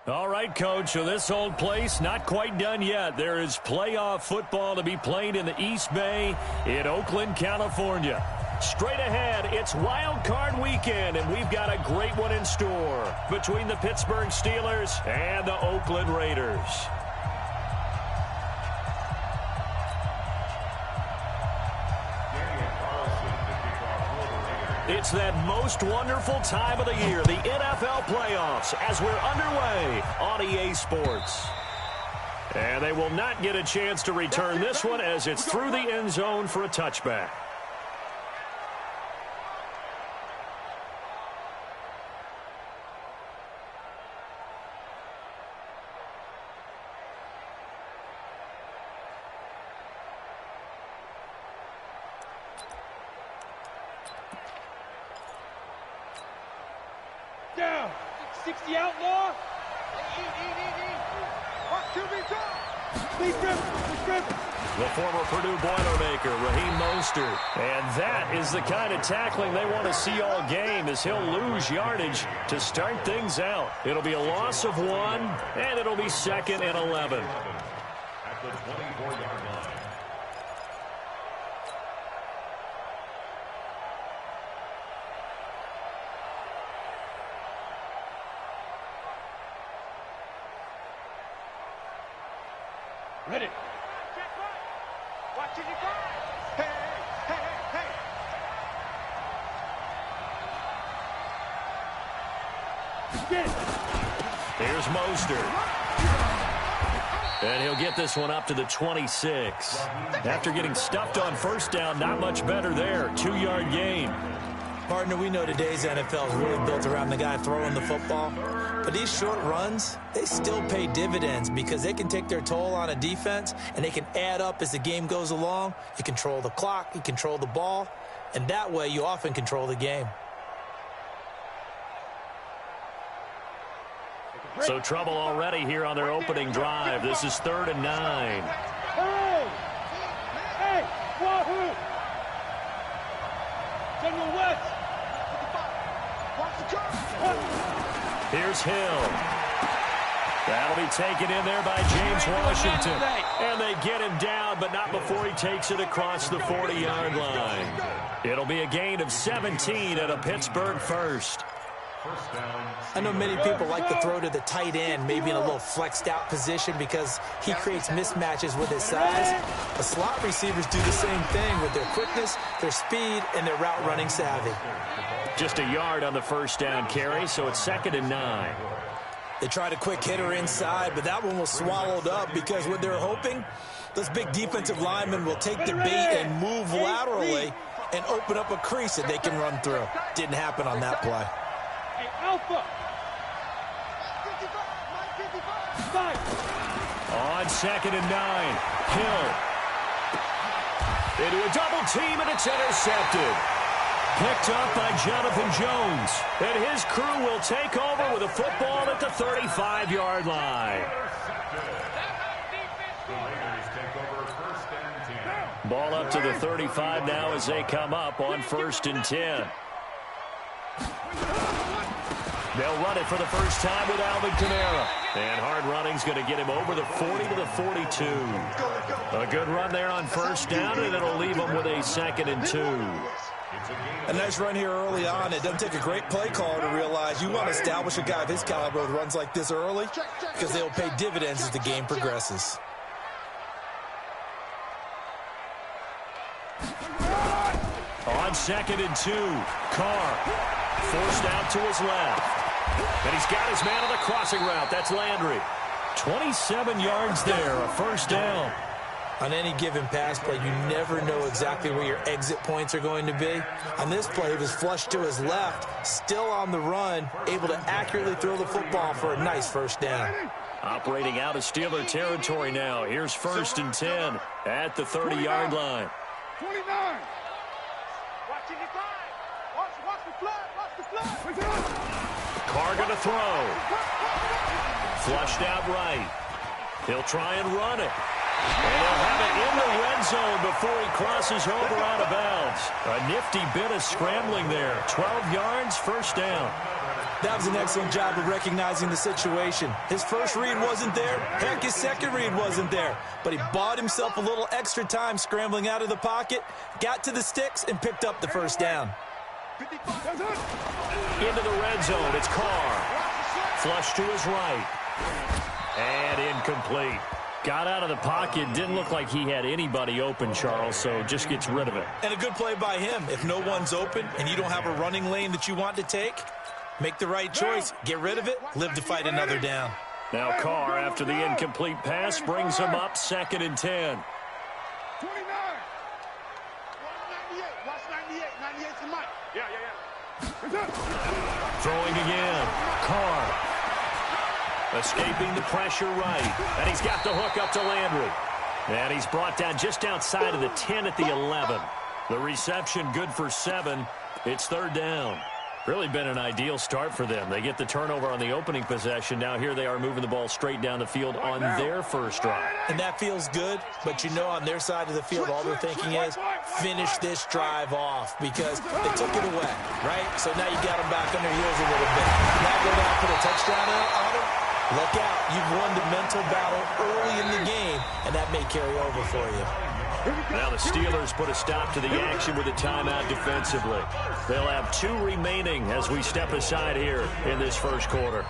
All right, Coach, so this old place not quite done yet. There is playoff football to be played in the East Bay in Oakland, California. Straight ahead, it's Wild Card Weekend, and we've got a great one in store between the Pittsburgh Steelers and the Oakland Raiders. It's that most wonderful time of the year, the NFL playoffs, as we're underway on EA Sports. And they will not get a chance to return this one as it's through the end zone for a touchback. Down. 60 outlaw. The former Purdue Boilermaker, Raheem Mostert. And that is the kind of tackling they want to see all game, as he'll lose yardage to start things out. It'll be a loss of 1, and it'll be 2nd and 11. At the 24-yard line. Ready. Watch it, hey, hey, hey, hey. Here's Mostert. And he'll get this one up to the 26. After getting stuffed on first down, not much better there. 2-yard gain. Partner, we know today's NFL is really built around the guy throwing the football. But these short runs, they still pay dividends because they can take their toll on a defense, and they can add up as the game goes along. You control the clock, you control the ball, and that way you often control the game. So trouble already here on their opening drive. This is 3rd and 9. Hey! Hey! Wahoo! General West! Here's Hill. That'll be taken in there by James Washington. And they get him down, but not before he takes it across the 40-yard line. It'll be a gain of 17 at a Pittsburgh first. I know many people like to throw to the tight end, maybe in a little flexed out position because he creates mismatches with his size. But slot receivers do the same thing with their quickness, their speed, and their route running savvy. Just a yard on the first down carry, so it's 2nd and 9. They tried a quick hitter inside, but that one was swallowed up because what they're hoping, those big defensive linemen will take the bait and move laterally and open up a crease that they can run through. Didn't happen on that play. Hey, Alpha! On 2nd and 9, Hill. Into a double team, and it's intercepted. Picked up by Jonathan Jones. And his crew will take over with a football at the 35-yard line. Ball up to the 35 now as they come up on 1st and 10. They'll run it for the first time with Alvin Kamara. And hard running's going to get him over the 40 to the 42. A good run there on first down, and it'll leave him with a 2nd and 2. A nice run here early on. It doesn't take a great play caller to realize you want to establish a guy of his caliber with runs like this early because they'll pay dividends as the game progresses. On 2nd and 2, Carr forced out to his left. And he's got his man on the crossing route. That's Landry. 27 yards there, a first down. On any given pass play, you never know exactly where your exit points are going to be. On this play, he was flushed to his left, still on the run, able to accurately throw the football for a nice first down. Operating out of Steeler territory now. Here's 1st and 10 at the 30-yard line. 29. Watch it, watch the flag, watch the flag. Carr going to throw. Flushed out right. He'll try and run it. And he'll have it in the red zone before he crosses over out of bounds. A nifty bit of scrambling there. 12 yards, first down. That was an excellent job of recognizing the situation. His first read wasn't there. Heck, his second read wasn't there. But he bought himself a little extra time scrambling out of the pocket, got to the sticks, and picked up the first down. Into the red zone, it's Carr. Flush to his right. And incomplete. Got out of the pocket. Didn't look like he had anybody open, Charles, so just gets rid of it. And a good play by him. If no one's open and you don't have a running lane that you want to take, make the right choice. Get rid of it. Live to fight another down. Now Carr, after the incomplete pass, brings him up 2nd and 10. 29. 98. Watch 98. 98's the mic. Yeah. Throwing again. Carr. Escaping the pressure right. And he's got the hook up to Landry. And he's brought down just outside of the 10 at the 11. The reception good for 7. It's 3rd down. Really been an ideal start for them. They get the turnover on the opening possession. Now here they are moving the ball straight down the field on their first drive. And that feels good, but you know on their side of the field, all they're thinking is finish this drive off because they took it away, right? So now you got them back on their heels a little bit. Now go down, put a touchdown on them. Look out. You've won the mental battle early in the game, and that may carry over for you. Now the Steelers put a stop to the action with a timeout defensively. They'll have 2 remaining as we step aside here in this first quarter.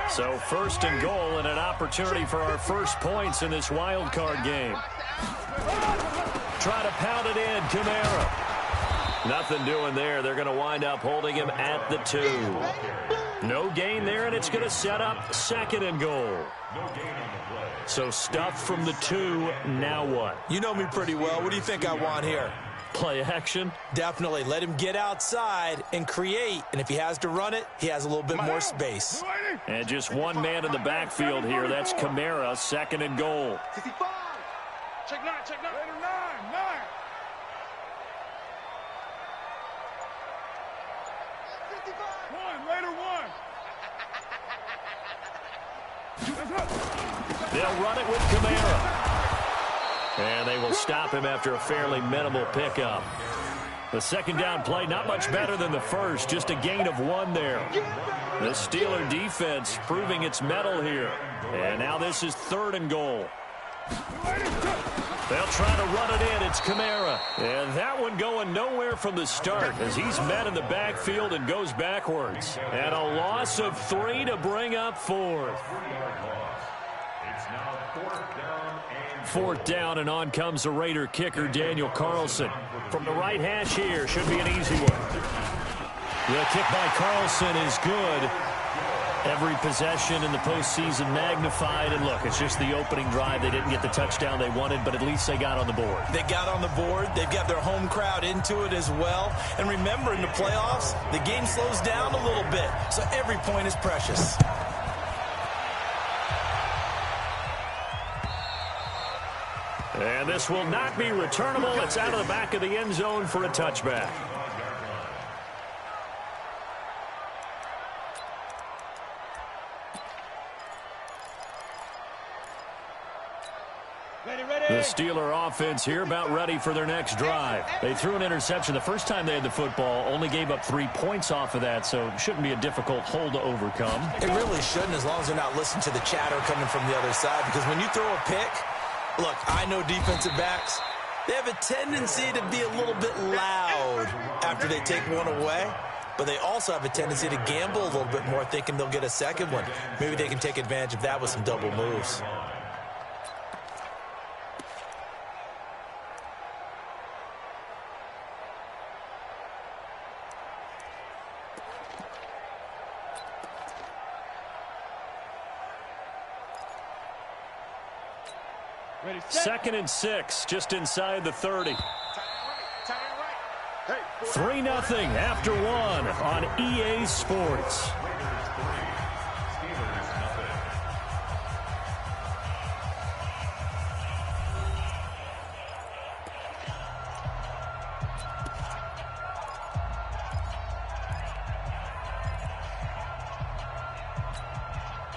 So 1st and goal and an opportunity for our first points in this wild card game. Try to pound it in, Kamara. Nothing doing there. They're going to wind up holding him at the 2. No gain there, and it's going to set up 2nd and goal. So stuff from the 2, now what? You know me pretty well. What do you think I want here? Play action? Definitely. Let him get outside and create. And if he has to run it, he has a little bit more space. And just one man in the backfield here. That's Kamara, 2nd and goal. 65. Check 9. Later 9. 1. Later 1. They'll run it with Kamara. And they will stop him after a fairly minimal pickup. The 2nd down play, not much better than the first, just a gain of 1 there. The Steeler defense proving its mettle here. And now this is 3rd and goal. They'll try to run it in. It's Kamara. And that one going nowhere from the start as he's met in the backfield and goes backwards. And a loss of 3 to bring up 4th. Fourth down, and on comes the Raider kicker, Daniel Carlson. From the right hash here, should be an easy one. The kick by Carlson is good. Every possession in the postseason magnified, and look, it's just the opening drive. They didn't get the touchdown they wanted, but at least they got on the board. They got on the board. They've got their home crowd into it as well. And remember, in the playoffs, the game slows down a little bit, so every point is precious. And this will not be returnable. It's out of the back of the end zone for a touchback. The Steeler offense here about ready for their next drive. They threw an interception the first time they had the football, only gave up 3 points off of that, so it shouldn't be a difficult hole to overcome. It really shouldn't, as long as they're not listening to the chatter coming from the other side, because when you throw a pick, look, I know defensive backs, they have a tendency to be a little bit loud after they take one away, but they also have a tendency to gamble a little bit more, thinking they'll get a second one. Maybe they can take advantage of that with some double moves. Second and 6, just inside the 30. 3-0 after 1 on EA Sports.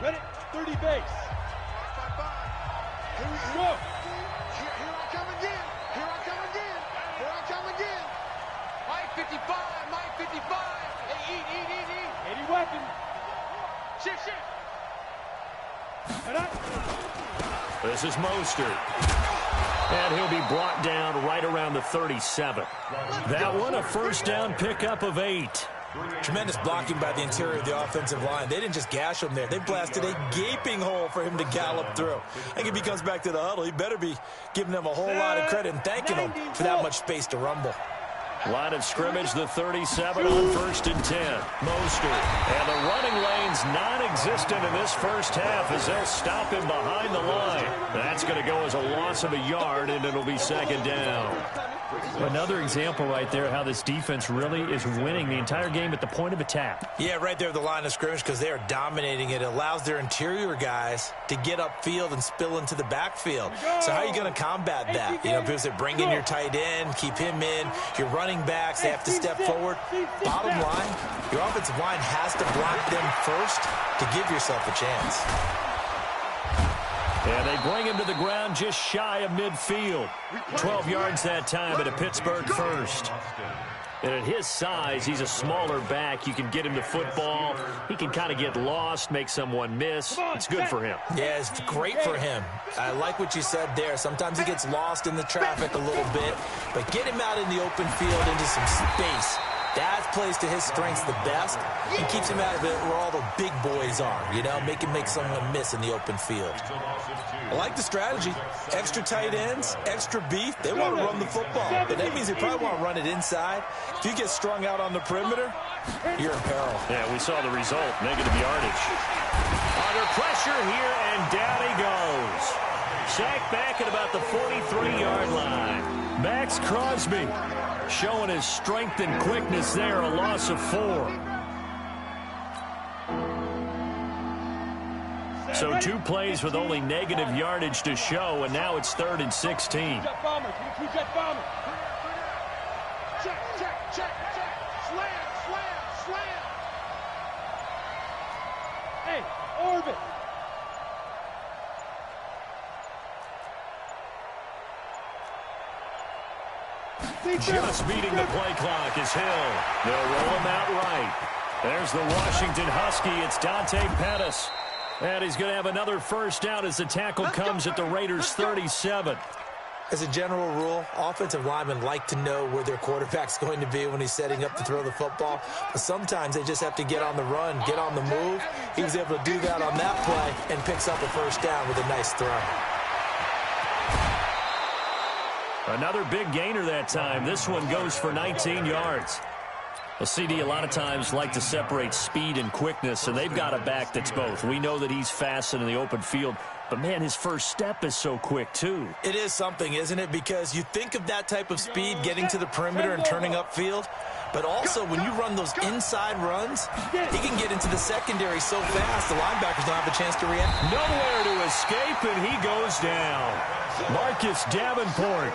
Ready? 30 base. Here we go. Here I come again. Here I come again. Here I come again. Mike 55. Mike 55. Hey, This is Mostert. And he'll be brought down right around the 37. That one, a first down pickup of 8. Tremendous blocking by the interior of the offensive line. They didn't just gash him there. They blasted a gaping hole for him to gallop through. I think if he comes back to the huddle, he better be giving them a whole lot of credit and thanking them for that much space to rumble. Line of scrimmage, the 37 on 1st and 10. Mostert. And the running lane's non-existent in this first half as they'll stop him behind the line. That's going to go as a loss of a yard, and it'll be 2nd down. Another example right there how this defense really is winning the entire game at the point of attack. Yeah, right there at the line of scrimmage because they are dominating it. It allows their interior guys to get upfield and spill into the backfield. So how are you going to combat that? You know, because they bring in your tight end, keep him in. Your running backs, they have to step forward. Bottom line, your offensive line has to block them first to give yourself a chance. And they bring him to the ground just shy of midfield. 12 yards that time at a Pittsburgh first. And at his size, he's a smaller back. You can get him to football. He can kind of get lost, make someone miss. It's good for him. Yeah, it's great for him. I like what you said there. Sometimes he gets lost in the traffic a little bit, but get him out in the open field into some space. That plays to his strengths the best and keeps him out of it where all the big boys are, you know, make someone miss in the open field. I like the strategy. Extra tight ends, extra beef. They want to run the football, but that means they probably want to run it inside. If you get strung out on the perimeter, you're in peril. Yeah, we saw the result, negative yardage. Under pressure here, and down he goes. Sacked back at about the 43-yard line. Max Crosby showing his strength and quickness there, a loss of 4. So 2 plays with only negative yardage to show, and now it's 3rd and 16. Check, check, check, check. Slam. Hey, orbit. Just beating the play clock is Hill. They'll roll him out right. There's the Washington Husky. It's Dante Pettis. And he's going to have another first down as the tackle comes at the Raiders' 37. As a general rule, offensive linemen like to know where their quarterback's going to be when he's setting up to throw the football. But sometimes they just have to get on the run, get on the move. He was able to do that on that play and picks up a first down with a nice throw. Another big gainer that time. This one goes for 19 yards. Well, CD a lot of times like to separate speed and quickness, and they've got a back that's both. We know that he's fast in the open field, but, man, his first step is so quick, too. It is something, isn't it? Because you think of that type of speed getting to the perimeter and turning upfield, but also when you run those inside runs, he can get into the secondary so fast the linebackers don't have a chance to react. Nowhere to escape, and he goes down. Marcus Davenport.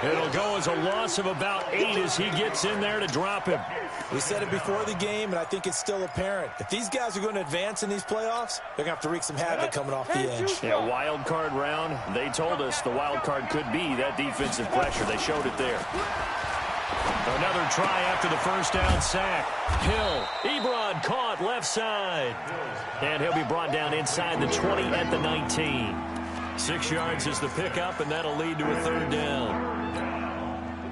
It'll go as a loss of about 8 as he gets in there to drop him. We said it before the game, and I think it's still apparent. If these guys are going to advance in these playoffs, they're going to have to wreak some havoc coming off the edge. Yeah, wild card round. They told us the wild card could be that defensive pressure. They showed it there. Another try after the first down sack. Hill, Ebron caught left side. And he'll be brought down inside the 20 at the 19. 6 yards is the pickup, and that'll lead to a 3rd down.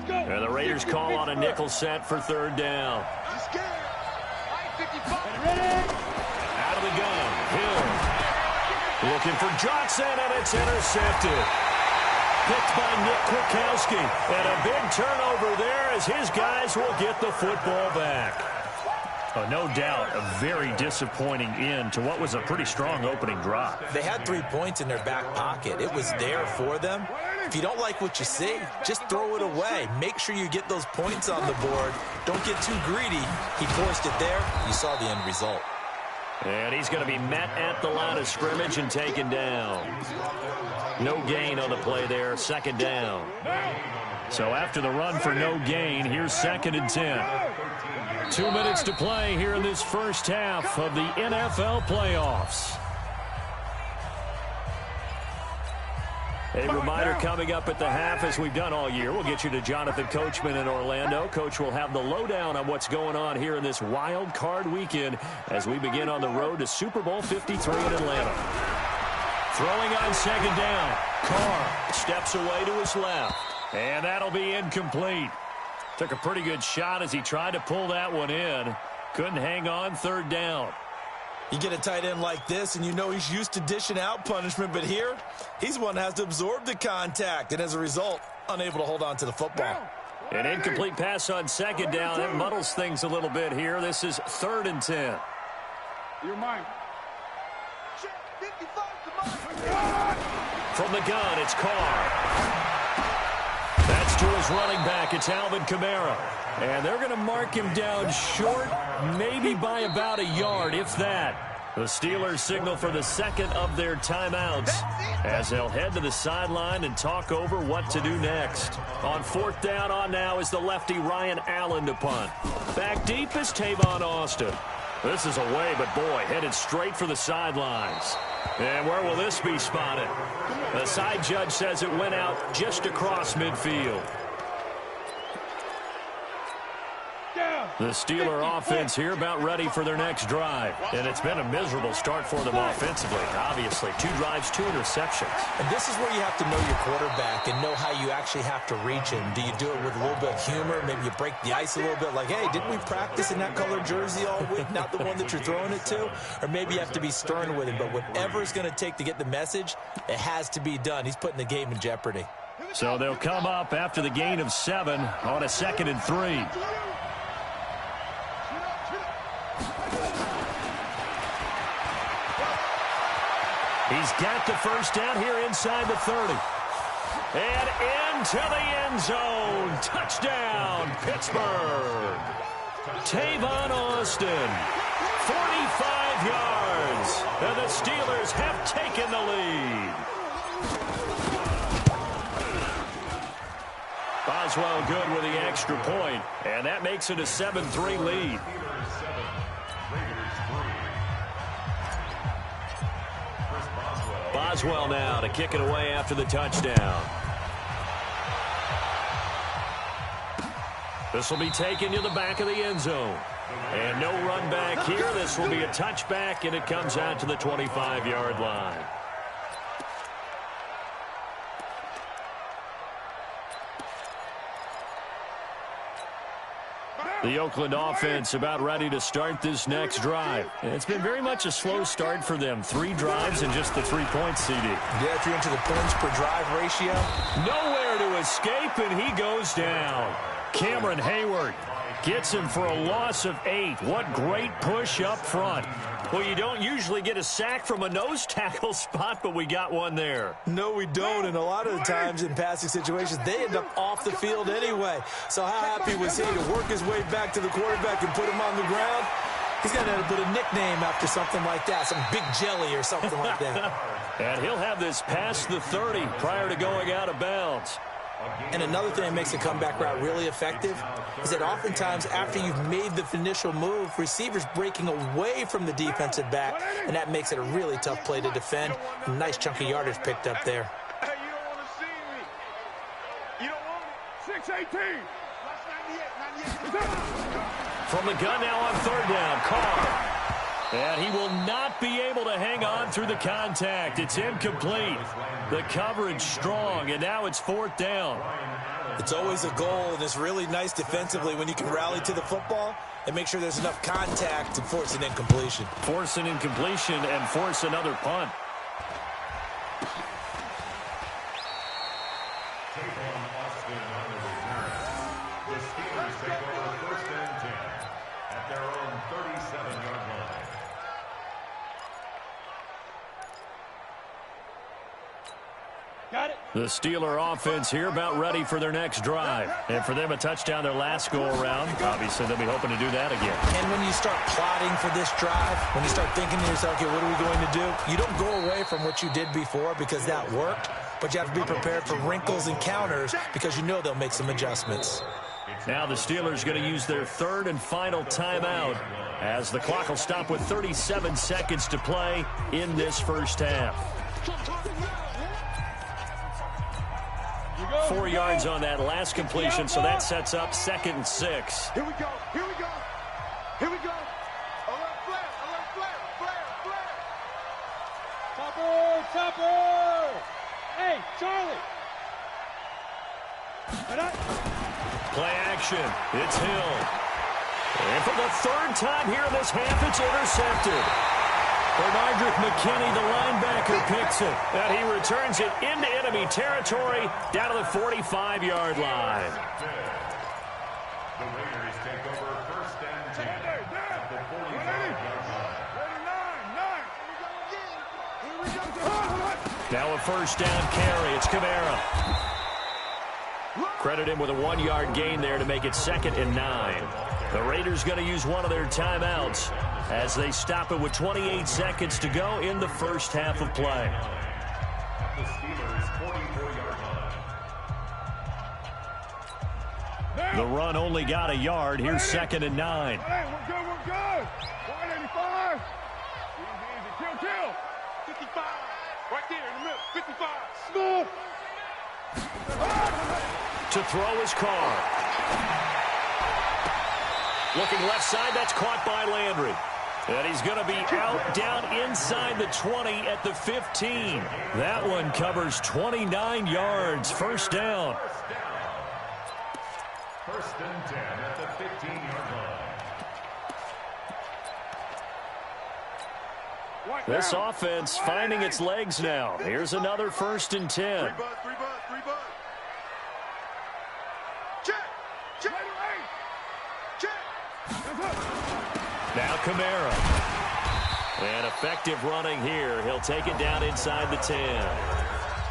And the Raiders call on a nickel set for 3rd down. Out of the gun, Hill. Looking for Johnson, and it's intercepted. Picked by Nick Kwiatkowski. And a big turnover there as his guys will get the football back. Oh, no doubt a very disappointing end to what was a pretty strong opening drop. They had 3 points in their back pocket. It was there for them. If you don't like what you see, just throw it away. Make sure you get those points on the board. Don't get too greedy. He forced it there. You saw the end result. And he's going to be met at the line of scrimmage and taken down. No gain on the play there, 2nd down. So after the run for no gain, here's 2nd and 10. 2 minutes to play here in this first half of the NFL playoffs. A reminder coming up at the half, as we've done all year, we'll get you to Jonathan Coachman in Orlando. Coach will have the lowdown on what's going on here in this wild card weekend as we begin on the road to Super Bowl 53 in Atlanta. Throwing on second down. Carr steps away to his left. And that'll be incomplete. Took a pretty good shot as he tried to pull that one in. Couldn't hang on third down. You get a tight end like this, and you know he's used to dishing out punishment, but here, he's one that has to absorb the contact, and as a result, unable to hold on to the football. An incomplete pass on second down. It muddles things a little bit here. This is 3rd and 10. You're mine. From the gun, it's Carr. That's to his running back. It's Alvin Kamara. And they're going to mark him down short, maybe by about a yard, if that. The Steelers signal for the second of their timeouts as they'll head to the sideline and talk over what to do next. On 4th down, on now is the lefty Ryan Allen to punt. Back deep is Tavon Austin. This is away, but boy, headed straight for the sidelines. And where will this be spotted? The side judge says it went out just across midfield. The Steeler offense here about ready for their next drive. And it's been a miserable start for them offensively. Obviously, 2 drives, 2 interceptions. And this is where you have to know your quarterback and know how you actually have to reach him. Do you do it with a little bit of humor? Maybe you break the ice a little bit like, hey, didn't we practice in that colored jersey all week? Not the one that you're throwing it to? Or maybe you have to be stern with him. But whatever it's going to take to get the message, it has to be done. He's putting the game in jeopardy. So they'll come up after the gain of 7 on a 2nd and 3. He's got the first down here inside the 30. And into the end zone. Touchdown, Pittsburgh. Tavon Austin, 45 yards. And the Steelers have taken the lead. Boswell good with the extra point. And that makes it a 7-3 lead. Boswell now to kick it away after the touchdown. This will be taken to the back of the end zone. And no run back here. This will be a touchback, and it comes out to the 25-yard line. The Oakland offense about ready to start this next drive. It's been very much a slow start for them. 3 drives and just the 3 points, CD. Yeah, if you're into the points per drive ratio. Nowhere to escape, and he goes down. Cameron Hayward gets him for a loss of 8. What great push up front. Well, you don't usually get a sack from a nose tackle spot, but we got one there. No, we don't, and a lot of the times in passing situations, they end up off the field anyway. So how happy was he to work his way back to the quarterback and put him on the ground? He's got to put a nickname after something like that, some Big Jelly or something like that. And he'll have this past the 30 prior to going out of bounds. And another thing that makes the comeback route really effective is that oftentimes after you've made the initial move, receivers breaking away from the defensive back, and that makes it a really tough play to defend. A nice chunk of yardage picked up there. Hey, you don't want to see me. You don't want me. 6-18. From the gun now on 3rd down, Carr. And he will not be able to hang on through the contact. It's incomplete. The coverage strong, and now it's 4th down. It's always a goal, and it's really nice defensively when you can rally to the football and make sure there's enough contact to force an incompletion. Force an incompletion and force another punt. The Steelers take over 1st and 10 at their own 37-yard line. Got it. The Steeler offense here about ready for their next drive. And for them, a touchdown their last go-around. Obviously, they'll be hoping to do that again. And when you start plotting for this drive, when you start thinking to yourself, okay, what are we going to do? You don't go away from what you did before because that worked, but you have to be prepared for wrinkles and counters because you know they'll make some adjustments. Now the Steelers going to use their 3rd and final timeout as the clock will stop with 37 seconds to play in this first half. 4 yards on that last completion, so that sets up 2nd and 6. Here we go. Here we go. Here we go. Alert flare. Alert flare. Flare. Flare. Chopper. Hey, Charlie. Play action. It's Hill. And for the 3rd time here in this half, it's intercepted. Bernardrick McKinney, the linebacker, picks it. And he returns it into enemy territory down to the 45-yard line. The Raiders take over 1st and 10 at the 45-yard line. Now a 1st down carry. It's Kamara. Credit him with a 1-yard gain there to make it 2nd and 9. The Raiders going to use one of their timeouts as they stop it with 28 seconds to go in the 1st half of play. At the Steelers' 44-yard line. The run only got a yard. Here's 2nd and 9. Hey, we're good. 185. Easy. Kill. 55. Right there in the middle. 55. Smooth. To throw his car. Looking left side, that's caught by Landry. And he's going to be out down inside the 20 at the 15. That one covers 29 yards. 1st down. 1st and 10 at the 15-yard line. This offense finding its legs now. Here's another 1st and 10. 3 bud. Check. Now Kamara. And effective running here. He'll take it down inside the 10.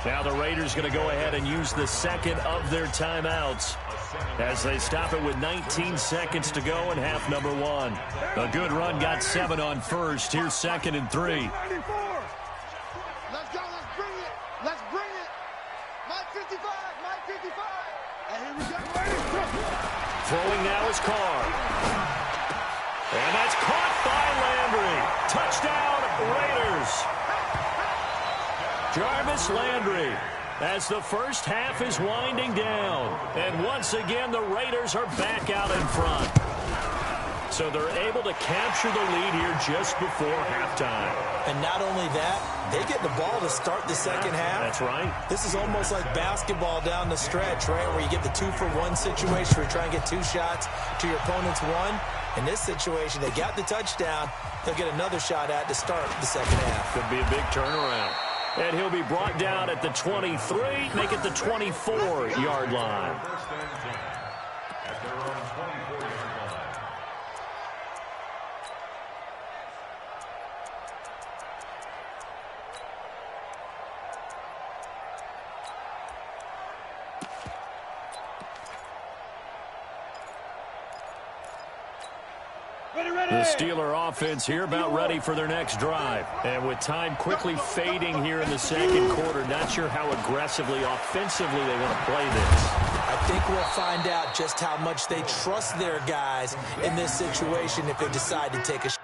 Now the Raiders going to go ahead and use the 2nd of their timeouts as they stop it with 19 seconds to go in half number 1. A good run got 7 on 1st. Here's 2nd and 3. Let's go. Let's bring it. My 55. And here we go. Throwing now is Carr. And that's caught by Landry. Touchdown, Raiders. Jarvis Landry as the 1st half is winding down. And once again, the Raiders are back out in front. So they're able to capture the lead here just before halftime. And not only that, they get the ball to start the 2nd half. That's right. This is almost like basketball down the stretch, right, where you get the 2-for-1 situation where you try and get 2 shots to your opponent's 1. In this situation, they got the touchdown. They'll get another shot at to start the 2nd half. Could be a big turnaround. And he'll be brought down at the 23, make it the 24-yard line. 1st and 10 at their own 24-yard line. The Steeler offense here about ready for their next drive. And with time quickly fading here in the 2nd quarter, not sure how aggressively, offensively they want to play this. I think we'll find out just how much they trust their guys in this situation if they decide to take a shot.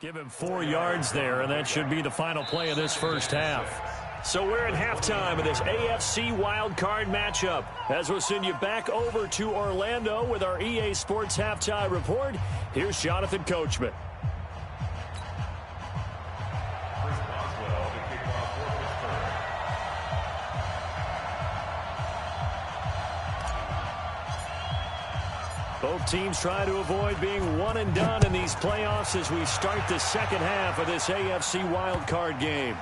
Give him 4 yards there, and that should be the final play of this 1st half. So we're at halftime of this AFC wildcard matchup. As we'll send you back over to Orlando with our EA Sports Halftime Report, here's Jonathan Coachman. Chris Boswell to kick off for Pittsburgh. Both teams try to avoid being one and done in these playoffs as we start the second half of this AFC wildcard game.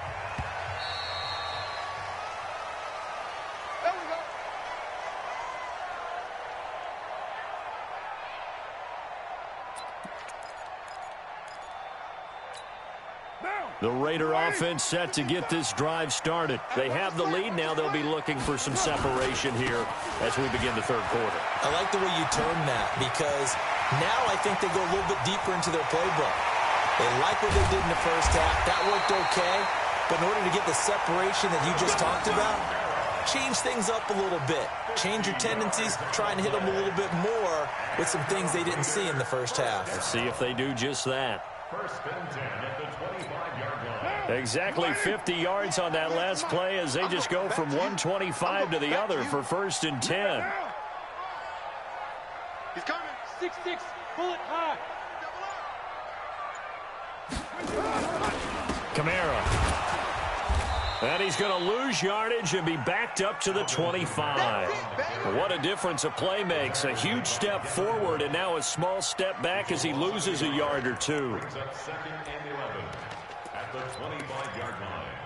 The Raider offense set to get this drive started. They have the lead. Now they'll be looking for some separation here as we begin the third quarter. I like the way you term that because now I think they go a little bit deeper into their playbook. They like what they did in the first half. That worked okay. But in order to get the separation that you just talked about, change things up a little bit. Change your tendencies. Try and hit them a little bit more with some things they didn't see in the first half. Let's see if they do just that. First and 10 at the 25-yard line. Exactly 50 yards on that last play as they just go from 125 to the other for first and 10. He's coming. 6-6, bullet high. Kamara. And he's going to lose yardage and be backed up to the 25. What a difference a play makes. A huge step forward and now a small step back as he loses a yard or two. Brings up second and 11 at the 25-yard line.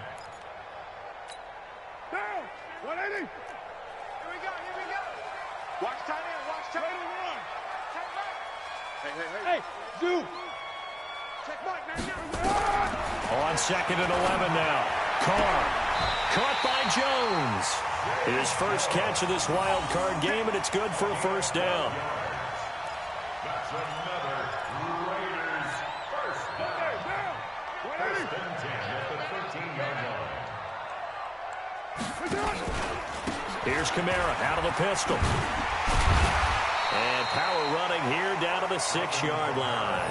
Down. 180. Here we go. Watch tight end. Watch tight end. Run. Check back. Hey. Zoo. Check back. On second and 11 now. Carr caught by Jones. His first catch of this wild card game, and it's good for a first down. That's another Raiders first down. First and 10 at the 13-yard line. Here's Kamara out of the pistol. And power running here down to the 6-yard line.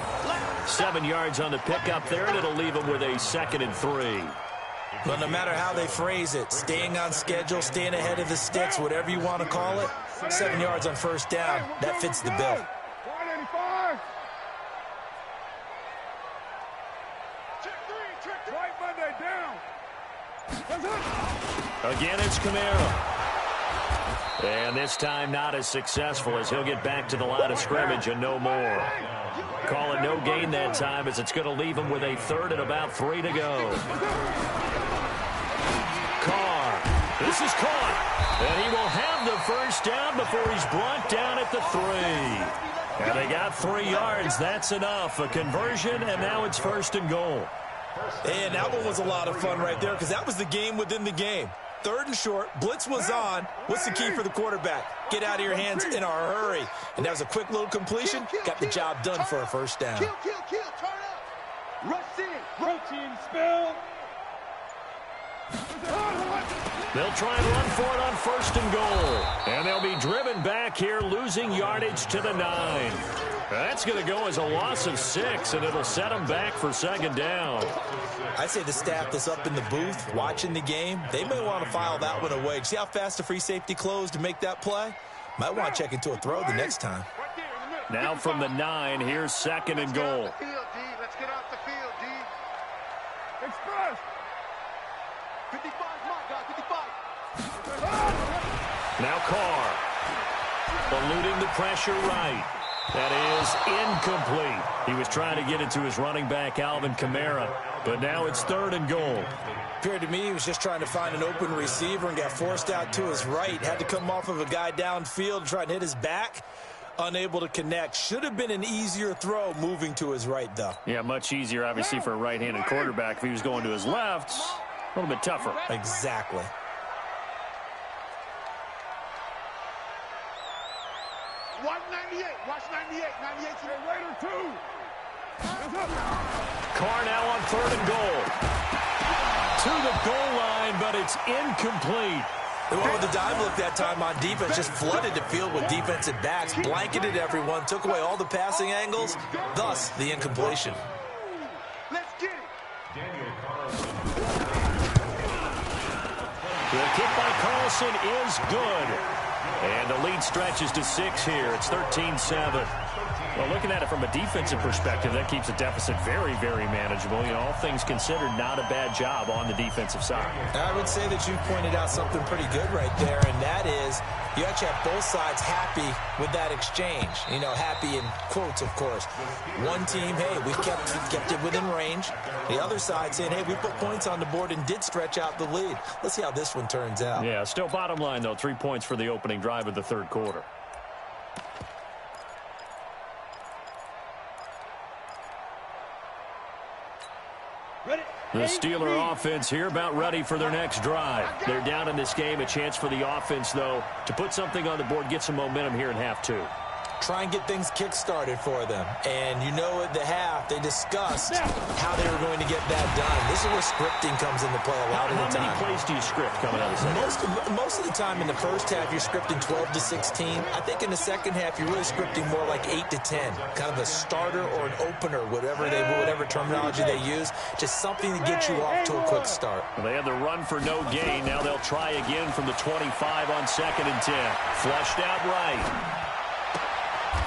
7 yards on the pickup there, and it'll leave him with a second and 3. But no matter how they phrase it, staying on schedule, staying ahead of the sticks, whatever you want to call it, 7 yards on first down, that fits the bill. 185. Check 3. Right Monday down. Again, it's Kamara. And this time not as successful as he'll get back to the line of scrimmage and no more. Call it no gain that time as it's going to leave him with a third and about 3 to go. Carr. This is caught. And he will have the first down before he's brought down at the 3. And they got 3 yards. That's enough. A conversion, and now it's first and goal. And that one was a lot of fun right there because that was the game within the game. Third and short, blitz was on. What's the key for the quarterback? Get out of your hands in a hurry. And that was a quick little completion. Got the job done for a first down. Kill. Turn up. Rush in. Protein spill. They'll try and run for it on first and goal. And they'll be driven back here, losing yardage to the 9. That's going to go as a loss of 6, and it'll set them back for second down. I say the staff that's up in the booth watching the game, they may want to file that one away. See how fast the free safety closed to make that play? Might want to check into a throw the next time. Now from the 9, here's second and goal. Let's get off the field, D. Express. 55, my God, 55. Now Carr. Eluding the pressure right. That is incomplete. He was trying to get it to his running back, Alvin Kamara. But now it's third and goal. Appeared to me he was just trying to find an open receiver and got forced out to his right. Had to come off of a guy downfield, try and hit his back. Unable to connect. Should have been an easier throw moving to his right, though. Yeah, much easier, obviously, for a right-handed quarterback. If he was going to his left, a little bit tougher. Exactly. Watch 98. Watch 98. 98 to the Raider 2. Carr now on third and goal. To the goal line, but it's incomplete. They went with the dive look that time on defense, just flooded the field with defensive backs, blanketed everyone, took away all the passing angles, thus the incompletion. Let's get it. Daniel Carlson. The kick by Carlson is good. And the lead stretches to 6 here. It's 13-7. Well, looking at it from a defensive perspective, that keeps the deficit very, very manageable. You know, all things considered, not a bad job on the defensive side. I would say that you pointed out something pretty good right there, and that is you actually have both sides happy with that exchange. You know, happy in quotes, of course. One team, hey, we kept it within range. The other side saying, hey, we put points on the board and did stretch out the lead. Let's see how this one turns out. Yeah, still bottom line, though, 3 points for the opening drive of the third quarter. The Steeler offense here about ready for their next drive. They're down in this game. A chance for the offense, though, to put something on the board, get some momentum here in half two. Try and get things kick-started for them. And you know at the half, they discussed how they were going to get that done. This is where scripting comes into play a lot of the time. How many plays do you script coming out of the second? Most of the time in the first half, you're scripting 12 to 16. I think in the second half, you're really scripting more like 8 to 10. Kind of a starter or an opener, whatever terminology they use. Just something to get you off to a quick start. Well, they had the run for no gain. Now they'll try again from the 25 on 2nd and 10. Flushed out right.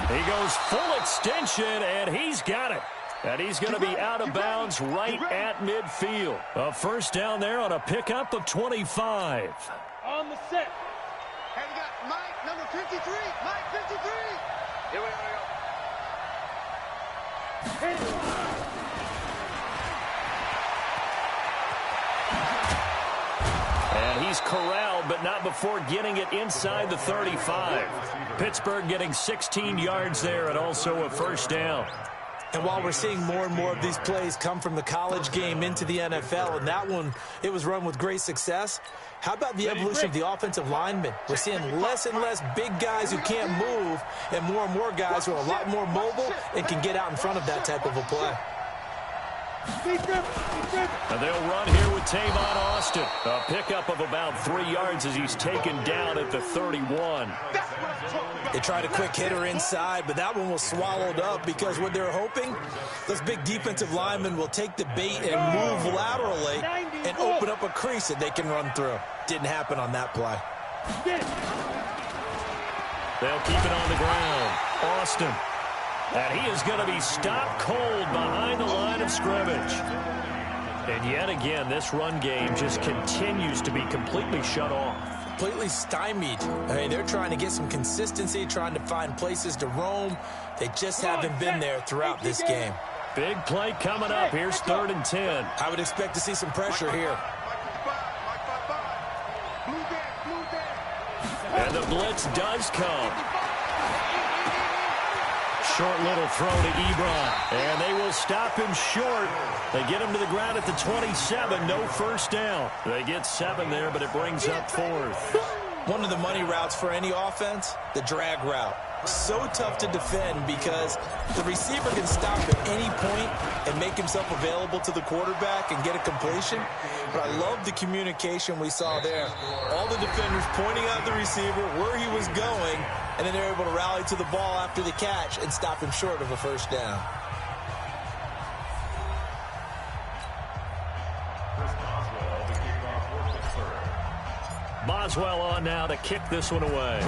He goes full extension, and he's got it. And he's going to be out of bounds right at midfield. A first down there on a pickup of 25. On the set. Hey, we got Mike, number 53. Mike, 53. Here we go. And he's corralled, but not before getting it inside the 35. Pittsburgh getting 16 yards there and also a first down. And while we're seeing more and more of these plays come from the college game into the NFL, and that one, it was run with great success, how about the evolution of the offensive linemen? We're seeing less and less big guys who can't move and more guys who are a lot more mobile and can get out in front of that type of a play. And they'll run here with Tavon Austin. A pickup of about 3 yards as he's taken down at the 31. They tried a quick hitter inside, but that one was swallowed up because what they're hoping, those big defensive linemen will take the bait and move laterally and open up a crease that they can run through. Didn't happen on that play. They'll keep it on the ground. Austin. And he is going to be stopped cold behind the line of scrimmage. And yet again, this run game just continues to be completely shut off. Completely stymied. I mean, they're trying to get some consistency, trying to find places to roam. They just haven't been there throughout this game. Big play coming up. Here's 3rd and 10. I would expect to see some pressure here. And the blitz does come. Short little throw to Ebron. And they will stop him short. They get him to the ground at the 27. No first down. They get 7 there, but it brings up 4th. One of the money routes for any offense, the drag route. So tough to defend because the receiver can stop at any point and make himself available to the quarterback and get a completion. But I love the communication we saw there. All the defenders pointing out the receiver, where he was going, and then they're able to rally to the ball after the catch and stop him short of a first down. Boswell on now to kick this one away.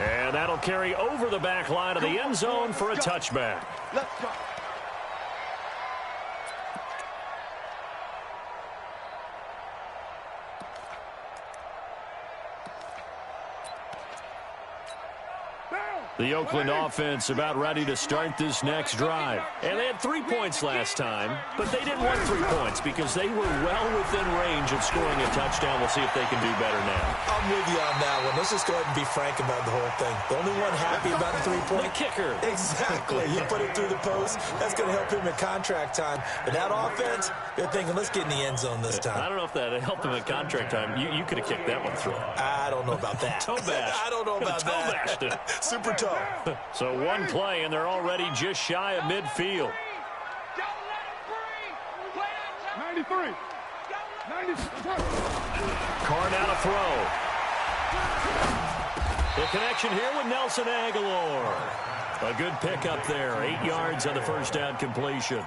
And that'll carry over the back line of the end zone for a touchback. Let's go. The Oakland offense about ready to start this next drive. And they had 3 points last time, but they didn't want 3 points because they were well within range of scoring a touchdown. We'll see if they can do better now. I'm with you on that one. Let's just go ahead and be frank about the whole thing. The only one happy about the 3-point. The kicker. Exactly. You put it through the post. That's going to help him at contract time. But that offense, they're thinking, let's get in the end zone this time. I don't know if that helped him at contract time. You could have kicked that one through. I don't know about that. Toe bash. I don't know about that. Toe bashed it. Super toe. So one play, and they're already just shy of midfield. 93. 93. Carr now to throw. The connection here with Nelson Aguilar. A good pickup there. 8 yards on the first down completion.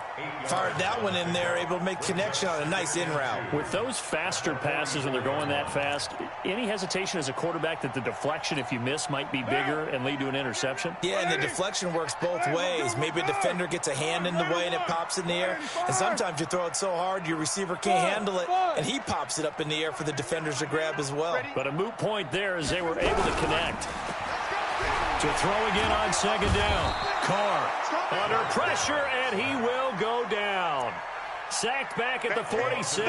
Fired that one in there, able to make connection on a nice in route. With those faster passes when they're going that fast, any hesitation as a quarterback that the deflection, if you miss, might be bigger and lead to an interception? Yeah, and the deflection works both ways. Maybe a defender gets a hand in the way and it pops in the air. And sometimes you throw it so hard your receiver can't handle it, and he pops it up in the air for the defenders to grab as well. But a moot point there as they were able to connect. To throw again on second down. Carr under pressure, and he will go down. Sacked back at the 46.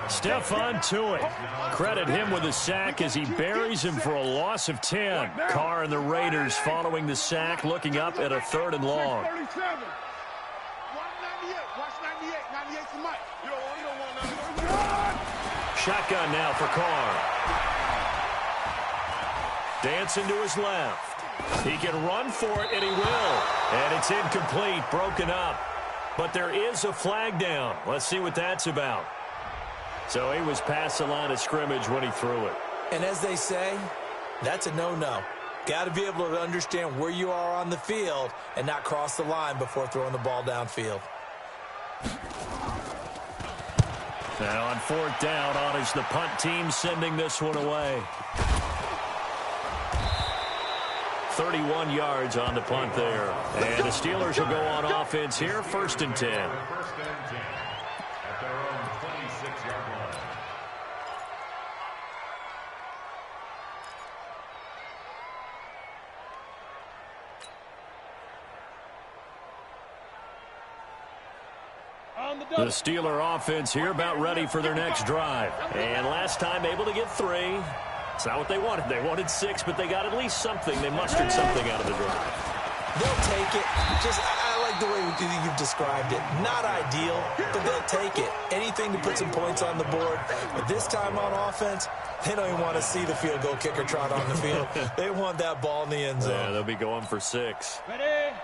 Stephon Tuitt. Credit him with a sack as he buries him for a loss of 10. Carr and the Raiders following the sack, looking up at a 3rd and long. 198. Watch 98. 98 to Mike. You don't want 98. Shotgun now for Carr. Dancing to his left. He can run for it, and he will. And it's incomplete, broken up. But there is a flag down. Let's see what that's about. So he was past the line of scrimmage when he threw it. And as they say, that's a no-no. Got to be able to understand where you are on the field and not cross the line before throwing the ball downfield. Now on 4th down, on is the punt team sending this one away. 31 yards on the punt there. And the Steelers will go on offense here, 1st and 10. First and 10 at their own 26-yard line. The Steeler offense here about ready for their next drive. And last time able to get 3. It's not what they wanted. They wanted 6, but they got at least something. They mustered something out of the drive. They'll take it. I like the way you've described it. Not ideal, but they'll take it. Anything to put some points on the board. But this time on offense, they don't even want to see the field goal kicker trot on the field. They want that ball in the end zone. Yeah, they'll be going for 6. Ready?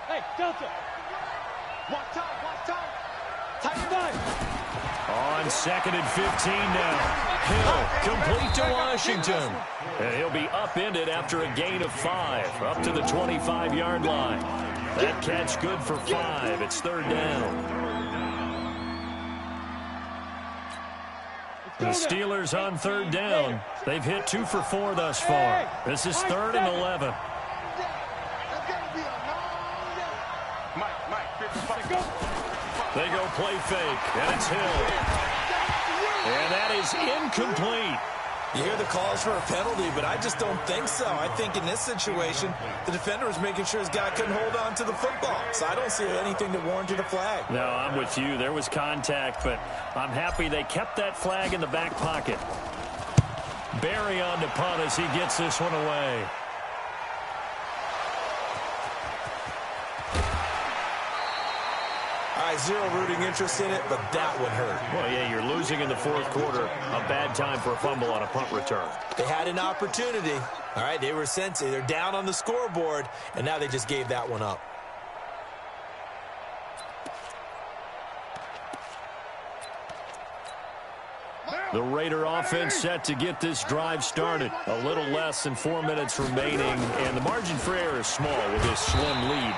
Hey, Delta. Watch time. Tight. On 2nd and 15 now. Hill complete to Washington. And he'll be upended after a gain of 5 up to the 25-yard line. That catch good for 5. It's 3rd down. The Steelers on 3rd down. They've hit 2 for 4 thus far. This is 3rd and 11. They go play fake, and it's Hill. And that is incomplete. You hear the calls for a penalty, but I just don't think so. I think in this situation, the defender was making sure his guy couldn't hold on to the football. So I don't see anything that warranted a flag. No, I'm with you. There was contact, but I'm happy they kept that flag in the back pocket. Barry on to punt as he gets this one away. Zero rooting interest in it, but that would hurt. Well, yeah, you're losing in the 4th quarter. A bad time for a fumble on a punt return. They had an opportunity. All right, they were sensitive. They're down on the scoreboard, and now they just gave that one up. The Raider offense set to get this drive started. A little less than 4 minutes remaining, and the margin for error is small with this slim lead.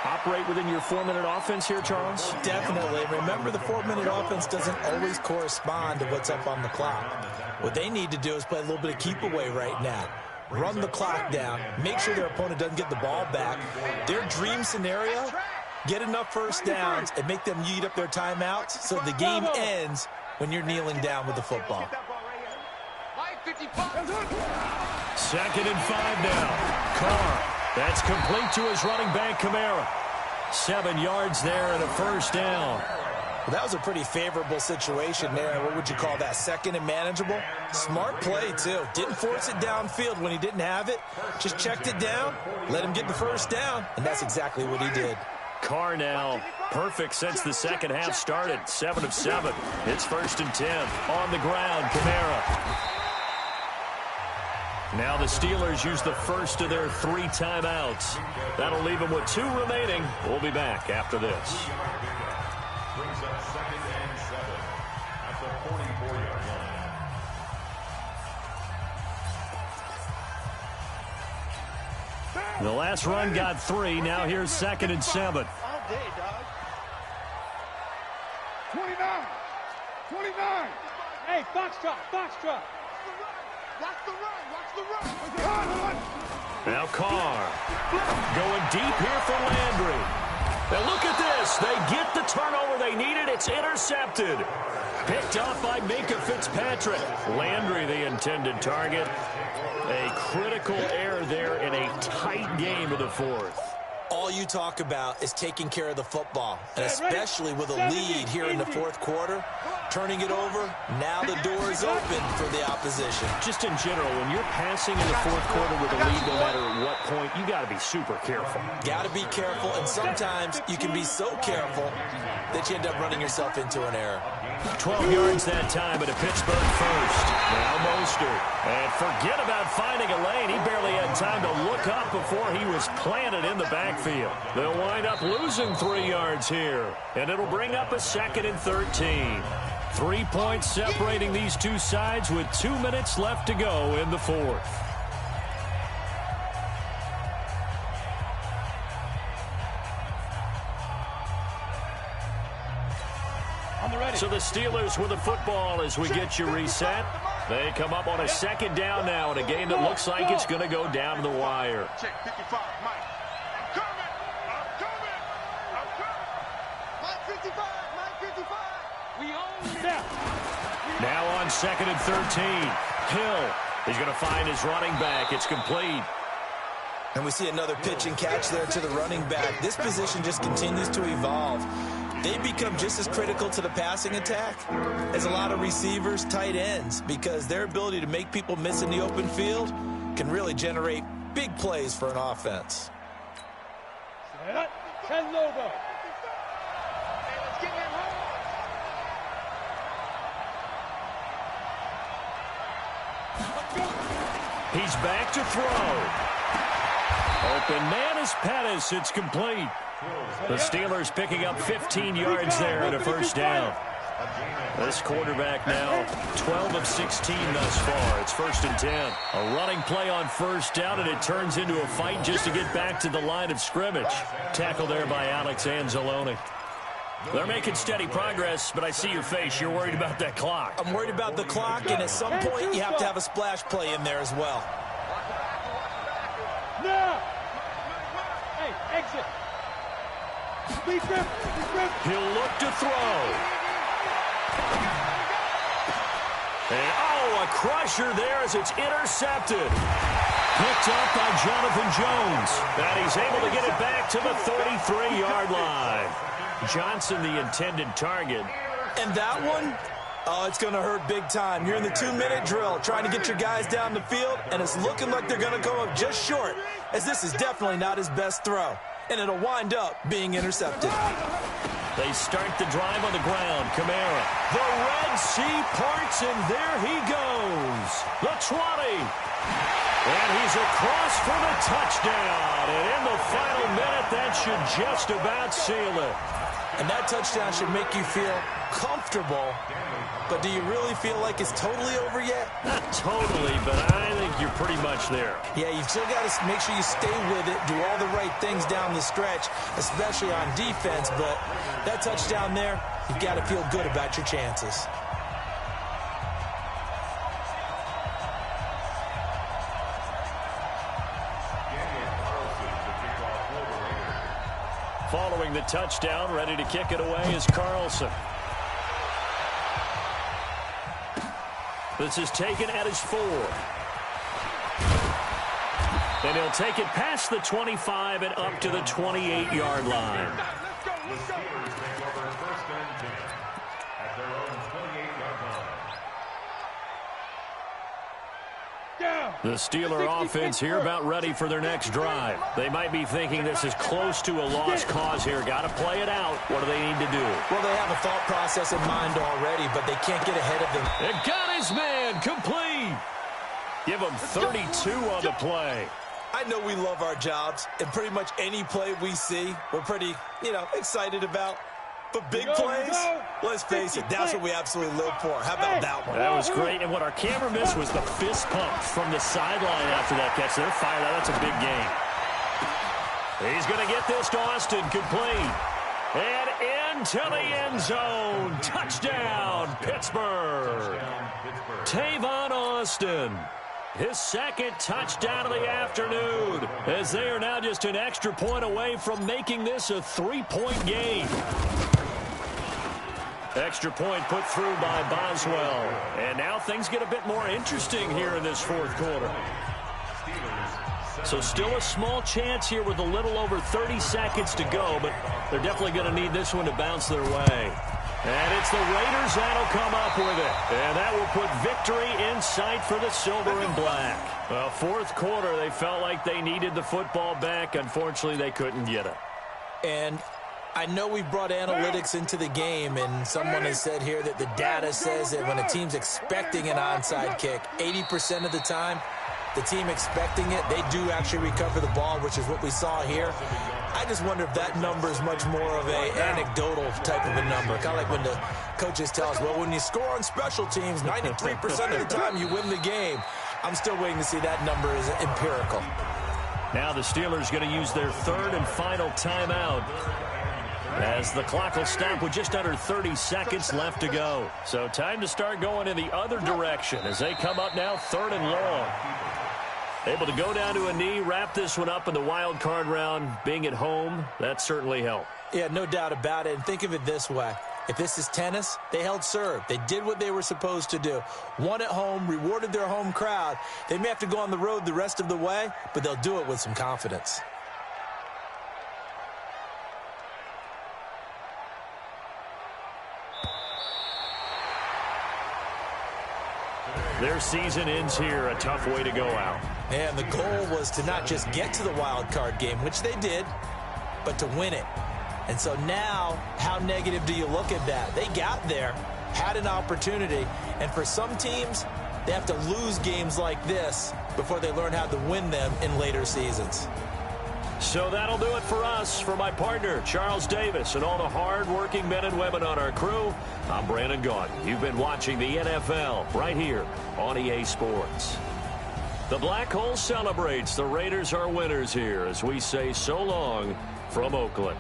Operate within your 4-minute offense here, Charles? Definitely. Remember, the 4-minute offense doesn't always correspond to what's up on the clock. What they need to do is play a little bit of keep away right now. Run the clock down. Make sure their opponent doesn't get the ball back. Their dream scenario, get enough first downs and make them eat up their timeouts so the game ends when you're kneeling down with the football. 2nd and 5 now. Carr. That's complete to his running back, Kamara. 7 yards there and a 1st down. Well, that was a pretty favorable situation there. What would you call that? 2nd and manageable? Smart play, too. Didn't force it downfield when he didn't have it. Just checked it down, let him get the 1st down, and that's exactly what he did. Carr now perfect since the second half started. 7 of 7. It's 1st and 10. On the ground, Kamara. Now the Steelers use the first of their 3 timeouts. That'll leave them with 2 remaining. We'll be back after this. Brings up 2nd and 7 at the 44-yard line. The last run got 3. Now here's 2nd and 7. All day, dog. 29. 29. Hey, Foxtrot, Foxtrot. Watch the run. Watch the run. Now Carr going deep here for Landry. And look at this. They get the turnover they needed. It's intercepted. Picked off by Minkah Fitzpatrick. Landry, the intended target. A critical error there in a tight game of the 4th. All you talk about is taking care of the football, and especially with a lead here in the 4th quarter, turning it over, now the door is open for the opposition. Just in general, when you're passing in the 4th quarter with a lead, no matter what point, you got to be super careful. Got to be careful, and sometimes you can be so careful that you end up running yourself into an error. 12 yards that time at a Pittsburgh first. Now Mostert. And forget about finding a lane. He barely had time to look up before he was planted in the backfield. They'll wind up losing 3 yards here. And it'll bring up a 2nd and 13. 3 points separating these two sides with 2 minutes left to go in the 4th. So the Steelers with the football as we get you reset. They come up on a 2nd down now in a game that looks like it's going to go down to the wire. Check 55, Mike. I'm coming. I'm coming. I'm coming. Mike 55, Mike 55. We own that. Now on 2nd and 13. Hill is going to find his running back. It's complete. And we see another pitch and catch there to the running back. This position just continues to evolve. They become just as critical to the passing attack as a lot of receivers, tight ends, because their ability to make people miss in the open field can really generate big plays for an offense. Set. Ken Lobo. Hey, let's get him home. He's back to throw. Open man is Pettis. It's complete. The Steelers picking up 15 yards there and a 1st down. This quarterback now 12 of 16 thus far. It's 1st and 10. A running play on 1st down, and it turns into a fight just to get back to the line of scrimmage. Tackle there by Alex Anzalone. They're making steady progress, but I see your face. You're worried about that clock. I'm worried about the clock, and at some point you have to have a splash play in there as well. Now. Hey, exit. He'll look to throw. And, a crusher there as it's intercepted. Picked up by Jonathan Jones. And he's able to get it back to the 33-yard line. Johnson, the intended target. And that one, it's going to hurt big time. You're in the 2-minute drill trying to get your guys down the field, and it's looking like they're going to come up just short, as this is definitely not his best throw. And it'll wind up being intercepted. They start the drive on the ground. Kamara. The Red Sea parts, and there he goes. The 20. And he's across for the touchdown. And in the final minute, that should just about seal it. And that touchdown should make you feel comfortable. But do you really feel like it's totally over yet? Not totally, but I think you're pretty much there. Yeah, you've still got to make sure you stay with it, do all the right things down the stretch, especially on defense. But that touchdown there, you've got to feel good about your chances. Following the touchdown, ready to kick it away is Carlson. This is taken at his 4. And he'll take it past the 25 and up to the 28-yard line. The Steelers take over 1st and 10 at their own 28-yard line. The Steeler offense here about ready for their next drive. They might be thinking this is close to a lost cause here. Got to play it out. What do they need to do? Well, they have a thought process in mind already, but they can't get ahead of them. And got his man complete. Give him 32 on the play. I know we love our jobs, and pretty much any play we see, we're pretty, excited about. But big plays, let's face it, that's what we absolutely live for. How about that one? That was great, and what our camera missed was the fist pump from the sideline after that catch. They're fired out. That's a big game. He's going to get this to Austin, complete. And into the end zone. Touchdown, Pittsburgh. Tavon Austin. His second touchdown of the afternoon, as they are now just an extra point away from making this a 3-point game. Extra point put through by Boswell. And now things get a bit more interesting here in this fourth quarter. So still a small chance here with a little over 30 seconds to go, but they're definitely going to need this one to bounce their way. And it's the Raiders that'll come up with it. And that will put victory in sight for the silver and black. Well, fourth quarter, they felt like they needed the football back. Unfortunately, they couldn't get it. And I know we brought analytics into the game, and someone has said here that the data says that when a team's expecting an onside kick, 80% of the time, the team expecting it, they do actually recover the ball, which is what we saw here. I just wonder if that number is much more of an anecdotal type of a number. Kind of like when the coaches tell us, well, when you score on special teams, 93% of the time you win the game. I'm still waiting to see that number is empirical. Now the Steelers going to use their third and final timeout, as the clock will stop with just under 30 seconds left to go. So time to start going in the other direction as they come up now third and long. Able to go down to a knee, wrap this one up in the wild card round. Being at home, that certainly helped. Yeah, no doubt about it. And think of it this way. If this is tennis, they held serve. They did what they were supposed to do. Won at home, rewarded their home crowd. They may have to go on the road the rest of the way, but they'll do it with some confidence. Their season ends here, a tough way to go out. And the goal was to not just get to the wild card game, which they did, but to win it. And so now, how negative do you look at that? They got there, had an opportunity, and for some teams, they have to lose games like this before they learn how to win them in later seasons. So that'll do it for us. For my partner, Charles Davis, and all the hard-working men and women on our crew, I'm Brandon Gaudin. You've been watching the NFL right here on EA Sports. The Black Hole celebrates. The Raiders are winners here as we say so long from Oakland.